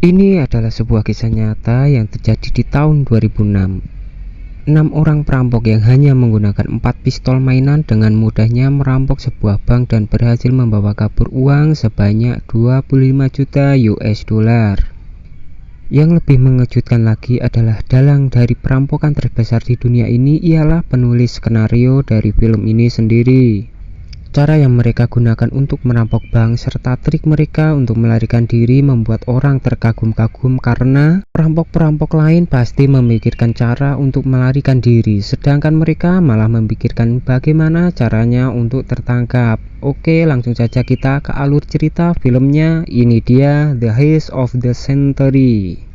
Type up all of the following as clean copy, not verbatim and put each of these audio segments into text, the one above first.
Ini adalah sebuah kisah nyata yang terjadi di tahun 2006. 6 orang perampok yang hanya menggunakan 4 pistol mainan dengan mudahnya merampok sebuah bank dan berhasil membawa kabur uang sebanyak 25 juta US dollar. Yang lebih mengejutkan lagi adalah dalang dari perampokan terbesar di dunia ini ialah penulis skenario dari film ini sendiri. Cara yang mereka gunakan untuk merampok bank serta trik mereka untuk melarikan diri membuat orang terkagum-kagum karena perampok-perampok lain pasti memikirkan cara untuk melarikan diri, sedangkan mereka malah memikirkan bagaimana caranya untuk tertangkap. Oke, langsung saja kita ke alur cerita filmnya. Ini dia The Heist of the Century.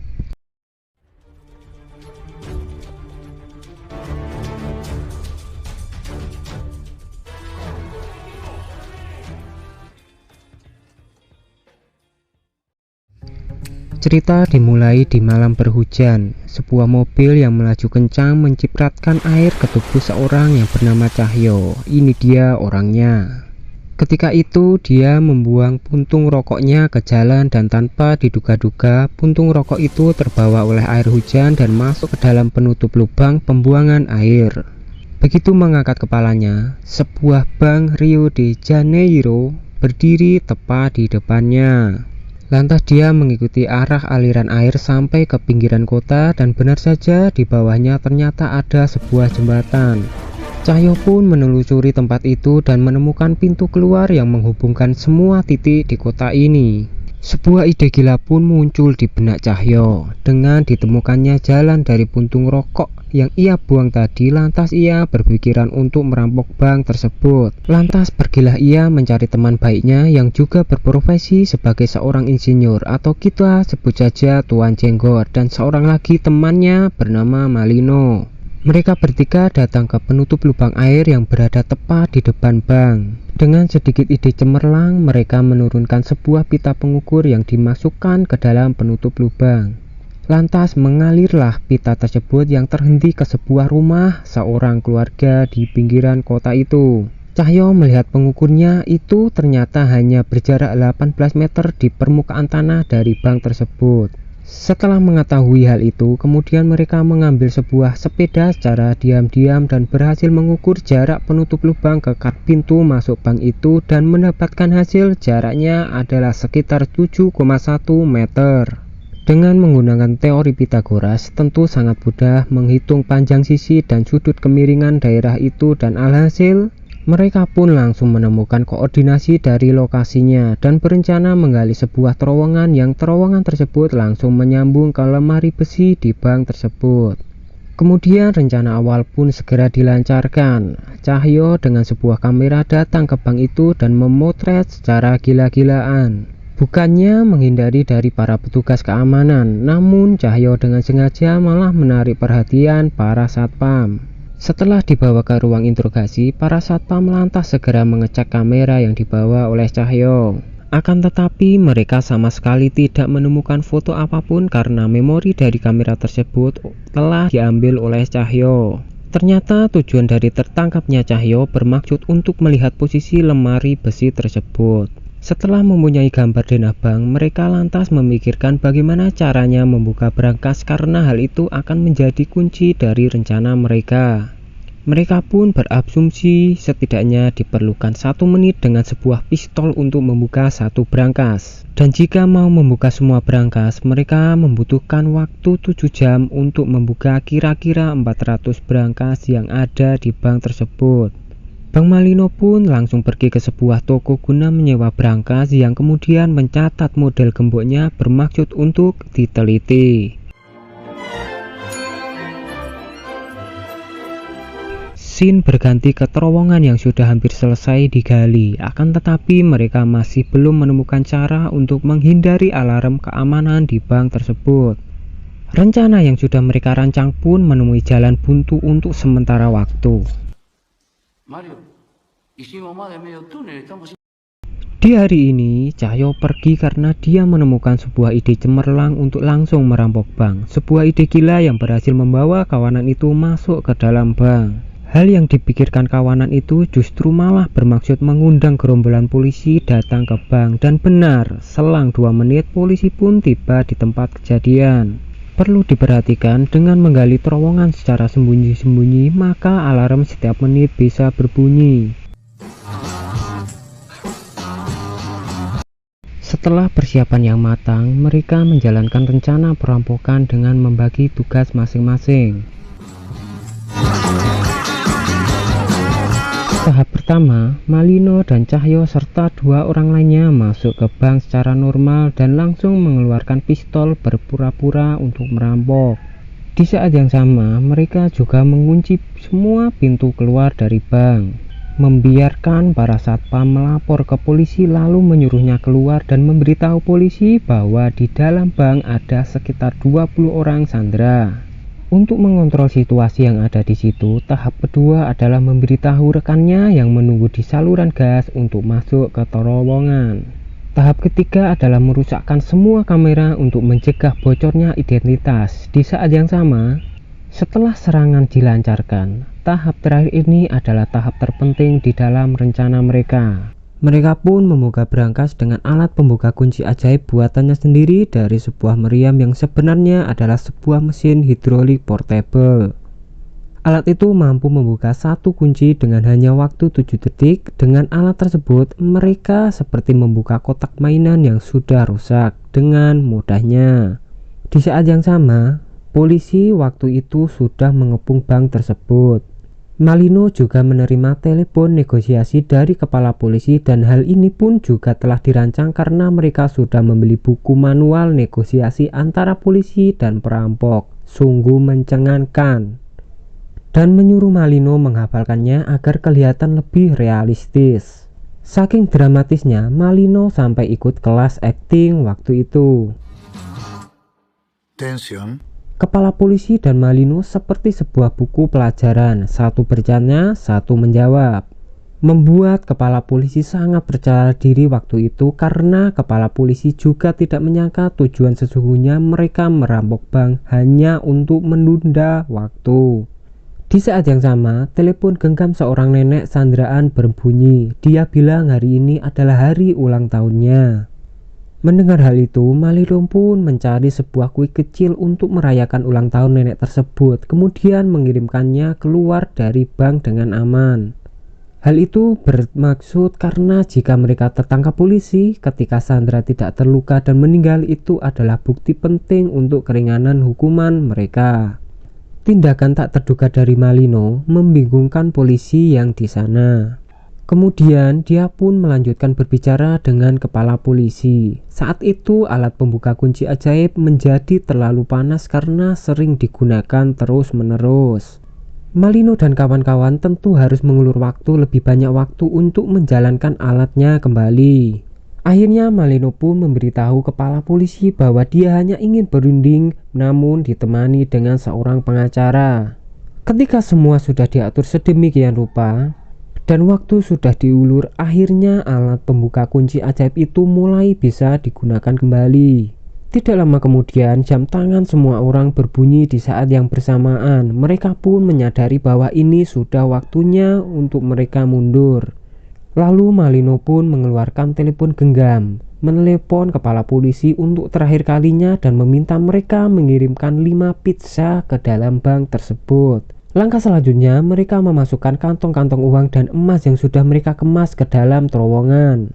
Cerita dimulai di malam berhujan. Sebuah mobil yang melaju kencang mencipratkan air ke tubuh seorang yang bernama Cahyo. Ini dia orangnya. Ketika itu dia membuang puntung rokoknya ke jalan dan tanpa diduga-duga puntung rokok itu terbawa oleh air hujan dan masuk ke dalam penutup lubang pembuangan air. Begitu mengangkat kepalanya, sebuah bank Rio de Janeiro berdiri tepat di depannya. Lantas dia mengikuti arah aliran air sampai ke pinggiran kota dan benar saja di bawahnya ternyata ada sebuah jembatan. Cahyo pun menelusuri tempat itu dan menemukan pintu keluar yang menghubungkan semua titik di kota ini. Sebuah ide gila pun muncul di benak Cahyo. Dengan ditemukannya jalan dari puntung rokok yang ia buang tadi, lantas ia berpikiran untuk merampok bank tersebut. Lantas pergilah ia mencari teman baiknya yang juga berprofesi sebagai seorang insinyur, atau kita sebut saja Tuan Jenggot, dan seorang lagi temannya bernama Malino. Mereka bertiga datang ke penutup lubang air yang berada tepat di depan bank. Dengan sedikit ide cemerlang, mereka menurunkan sebuah pita pengukur yang dimasukkan ke dalam penutup lubang. Lantas mengalirlah pita tersebut yang terhenti ke sebuah rumah seorang keluarga di pinggiran kota itu. Cahyo melihat pengukurnya itu ternyata hanya berjarak 18 meter di permukaan tanah dari bank tersebut. Setelah mengetahui hal itu, kemudian mereka mengambil sebuah sepeda secara diam-diam dan berhasil mengukur jarak penutup lubang ke pintu masuk bank itu dan mendapatkan hasil jaraknya adalah sekitar 7,1 meter. Dengan menggunakan teori Pythagoras, tentu sangat mudah menghitung panjang sisi dan sudut kemiringan daerah itu dan alhasil mereka pun langsung menemukan koordinasi dari lokasinya dan berencana menggali sebuah terowongan yang terowongan tersebut langsung menyambung ke lemari besi di bank tersebut. Kemudian rencana awal pun segera dilancarkan. Cahyo dengan sebuah kamera datang ke bank itu dan memotret secara gila-gilaan. Bukannya menghindari dari para petugas keamanan, namun Cahyo dengan sengaja malah menarik perhatian para satpam. Setelah dibawa ke ruang interogasi, para satpam lantas segera mengecek kamera yang dibawa oleh Cahyo. Akan tetapi mereka sama sekali tidak menemukan foto apapun karena memori dari kamera tersebut telah diambil oleh Cahyo. Ternyata tujuan dari tertangkapnya Cahyo bermaksud untuk melihat posisi lemari besi tersebut. Setelah mempunyai gambar denah bank, mereka lantas memikirkan bagaimana caranya membuka brankas karena hal itu akan menjadi kunci dari rencana mereka. Mereka pun berasumsi setidaknya diperlukan 1 menit dengan sebuah pistol untuk membuka satu brankas. Dan jika mau membuka semua brankas, mereka membutuhkan waktu 7 jam untuk membuka kira-kira 400 brankas yang ada di bank tersebut. Bang Malino pun langsung pergi ke sebuah toko guna menyewa brankas yang kemudian mencatat model gemboknya bermaksud untuk diteliti. Scene berganti ke terowongan yang sudah hampir selesai digali, akan tetapi mereka masih belum menemukan cara untuk menghindari alarm keamanan di bank tersebut. Rencana yang sudah mereka rancang pun menemui jalan buntu untuk sementara waktu. Di hari ini, Cahyo pergi karena dia menemukan sebuah ide cemerlang untuk langsung merampok bank. Sebuah ide gila yang berhasil membawa kawanan itu masuk ke dalam bank. Hal yang dipikirkan kawanan itu justru malah bermaksud mengundang gerombolan polisi datang ke bank, dan benar, selang 2 menit polisi pun tiba di tempat kejadian. Perlu diperhatikan, dengan menggali terowongan secara sembunyi-sembunyi, maka alarm setiap menit bisa berbunyi. Setelah persiapan yang matang, mereka menjalankan rencana perampokan dengan membagi tugas masing-masing. Tahap pertama, Malino dan Cahyo serta 2 orang lainnya masuk ke bank secara normal dan langsung mengeluarkan pistol berpura-pura untuk merampok. Di saat yang sama, mereka juga mengunci semua pintu keluar dari bank, membiarkan para satpam melapor ke polisi lalu menyuruhnya keluar dan memberitahu polisi bahwa di dalam bank ada sekitar 20 orang sandera. Untuk mengontrol situasi yang ada di situ, tahap kedua adalah memberitahu rekannya yang menunggu di saluran gas untuk masuk ke terowongan. Tahap ketiga adalah merusakkan semua kamera untuk mencegah bocornya identitas. Di saat yang sama, setelah serangan dilancarkan, tahap terakhir ini adalah tahap terpenting di dalam rencana mereka. Mereka pun membuka brankas dengan alat pembuka kunci ajaib buatannya sendiri dari sebuah meriam yang sebenarnya adalah sebuah mesin hidrolik portable. Alat itu mampu membuka satu kunci dengan hanya waktu 7 detik. Dengan alat tersebut, mereka seperti membuka kotak mainan yang sudah rusak dengan mudahnya. Di saat yang sama, polisi waktu itu sudah mengepung bank tersebut. Malino juga menerima telepon negosiasi dari kepala polisi, dan hal ini pun juga telah dirancang karena mereka sudah membeli buku manual negosiasi antara polisi dan perampok. Sungguh mencengangkan, dan menyuruh Malino menghafalkannya agar kelihatan lebih realistis. Saking dramatisnya, Malino sampai ikut kelas akting waktu itu. Tension. Kepala polisi dan Malino seperti sebuah buku pelajaran, satu bertanya, satu menjawab. Membuat kepala polisi sangat percaya diri waktu itu karena kepala polisi juga tidak menyangka tujuan sesungguhnya mereka merampok bank hanya untuk menunda waktu. Di saat yang sama, telepon genggam seorang nenek sandraan berbunyi. Dia bilang hari ini adalah hari ulang tahunnya. Mendengar hal itu, Malino pun mencari sebuah kue kecil untuk merayakan ulang tahun nenek tersebut, kemudian mengirimkannya keluar dari bank dengan aman. Hal itu bermaksud karena jika mereka tertangkap polisi ketika Sandra tidak terluka dan meninggal, itu adalah bukti penting untuk keringanan hukuman mereka. Tindakan tak terduga dari Malino membingungkan polisi yang di sana. Kemudian dia pun melanjutkan berbicara dengan kepala polisi. Saat itu alat pembuka kunci ajaib menjadi terlalu panas karena sering digunakan terus-menerus. Malino dan kawan-kawan tentu harus mengulur waktu lebih banyak waktu untuk menjalankan alatnya kembali. Akhirnya Malino pun memberitahu kepala polisi bahwa dia hanya ingin berunding namun ditemani dengan seorang pengacara. Ketika semua sudah diatur sedemikian rupa dan waktu sudah diulur, akhirnya alat pembuka kunci ajaib itu mulai bisa digunakan kembali. Tidak lama kemudian jam tangan semua orang berbunyi di saat yang bersamaan. Mereka pun menyadari bahwa ini sudah waktunya untuk mereka mundur. Lalu Malino pun mengeluarkan telepon genggam, menelepon kepala polisi untuk terakhir kalinya dan meminta mereka mengirimkan 5 pizza ke dalam bank tersebut. Langkah selanjutnya, mereka memasukkan kantong-kantong uang dan emas yang sudah mereka kemas ke dalam terowongan.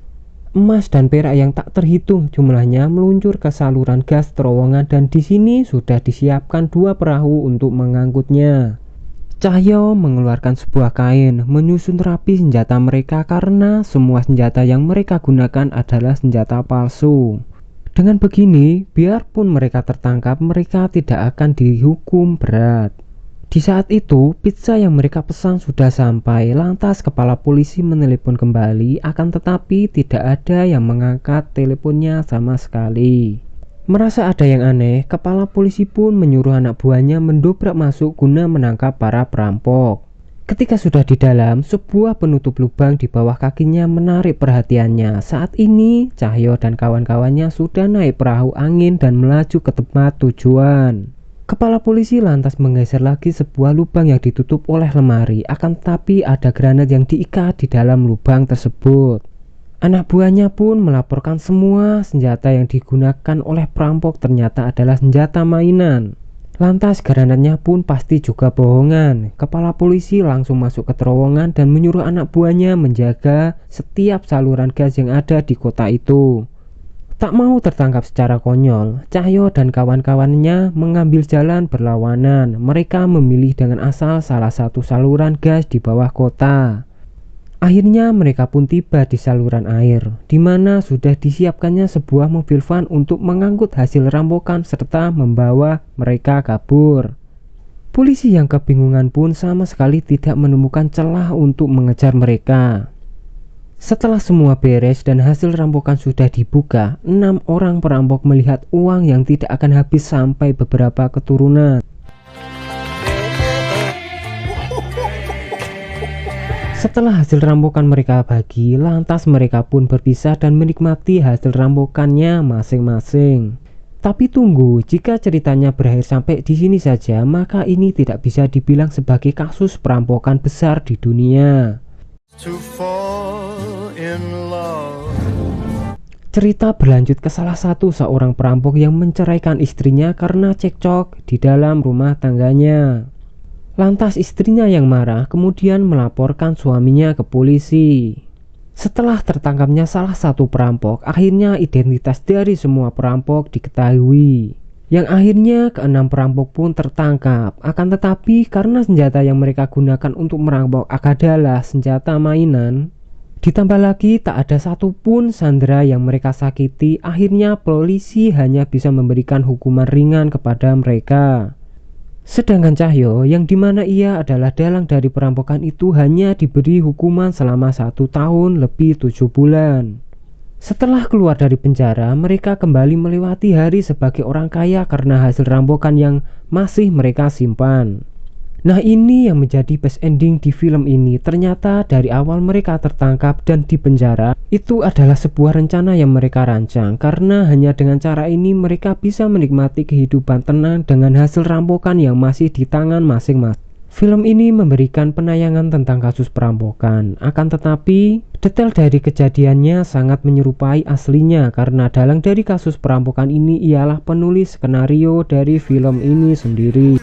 Emas dan perak yang tak terhitung jumlahnya meluncur ke saluran gas terowongan, dan di sini sudah disiapkan 2 perahu untuk mengangkutnya. Cahyo mengeluarkan sebuah kain, menyusun rapi senjata mereka karena semua senjata yang mereka gunakan adalah senjata palsu. Dengan begini, biarpun mereka tertangkap, mereka tidak akan dihukum berat. Di saat itu, pizza yang mereka pesan sudah sampai. Lantas kepala polisi menelepon kembali, akan tetapi tidak ada yang mengangkat teleponnya sama sekali. Merasa ada yang aneh, kepala polisi pun menyuruh anak buahnya mendobrak masuk guna menangkap para perampok. Ketika sudah di dalam, sebuah penutup lubang di bawah kakinya menarik perhatiannya. Saat ini, Cahyo dan kawan-kawannya sudah naik perahu angin dan melaju ke tempat tujuan. Kepala polisi lantas menggeser lagi sebuah lubang yang ditutup oleh lemari, akan tetapi ada granat yang diikat di dalam lubang tersebut. Anak buahnya pun melaporkan semua senjata yang digunakan oleh perampok ternyata adalah senjata mainan. Lantas granatnya pun pasti juga bohongan. Kepala polisi langsung masuk ke terowongan dan menyuruh anak buahnya menjaga setiap saluran gas yang ada di kota itu. Tak mau tertangkap secara konyol, Cahyo dan kawan-kawannya mengambil jalan berlawanan. Mereka memilih dengan asal salah satu saluran gas di bawah kota. Akhirnya mereka pun tiba di saluran air, di mana sudah disiapkannya sebuah mobil van untuk mengangkut hasil rampokan serta membawa mereka kabur. Polisi yang kebingungan pun sama sekali tidak menemukan celah untuk mengejar mereka. Setelah semua beres dan hasil rampokan sudah dibuka, 6 orang perampok melihat uang yang tidak akan habis sampai beberapa keturunan. Setelah hasil rampokan mereka bagi, lantas mereka pun berpisah dan menikmati hasil rampokannya masing-masing. Tapi tunggu, jika ceritanya berakhir sampai di sini saja, maka ini tidak bisa dibilang sebagai kasus perampokan besar di dunia. Cerita berlanjut ke salah satu seorang perampok yang menceraikan istrinya karena cekcok di dalam rumah tangganya. Lantas istrinya yang marah kemudian melaporkan suaminya ke polisi. Setelah tertangkapnya salah satu perampok, akhirnya identitas dari semua perampok diketahui. Yang akhirnya ke-6 perampok pun tertangkap. Akan tetapi karena senjata yang mereka gunakan untuk merampok adalah senjata mainan, ditambah lagi tak ada satupun sandera yang mereka sakiti, akhirnya polisi hanya bisa memberikan hukuman ringan kepada mereka. Sedangkan Cahyo yang dimana ia adalah dalang dari perampokan itu hanya diberi hukuman selama 1 tahun lebih 7 bulan. Setelah keluar dari penjara, mereka kembali melewati hari sebagai orang kaya karena hasil rampokan yang masih mereka simpan. Nah, ini yang menjadi best ending di film ini. Ternyata dari awal mereka tertangkap dan dipenjara, itu adalah sebuah rencana yang mereka rancang. Karena hanya dengan cara ini mereka bisa menikmati kehidupan tenang dengan hasil rampokan yang masih di tangan masing-masing. Film ini memberikan penayangan tentang kasus perampokan. Akan tetapi, detail dari kejadiannya sangat menyerupai aslinya karena dalang dari kasus perampokan ini ialah penulis skenario dari film ini sendiri.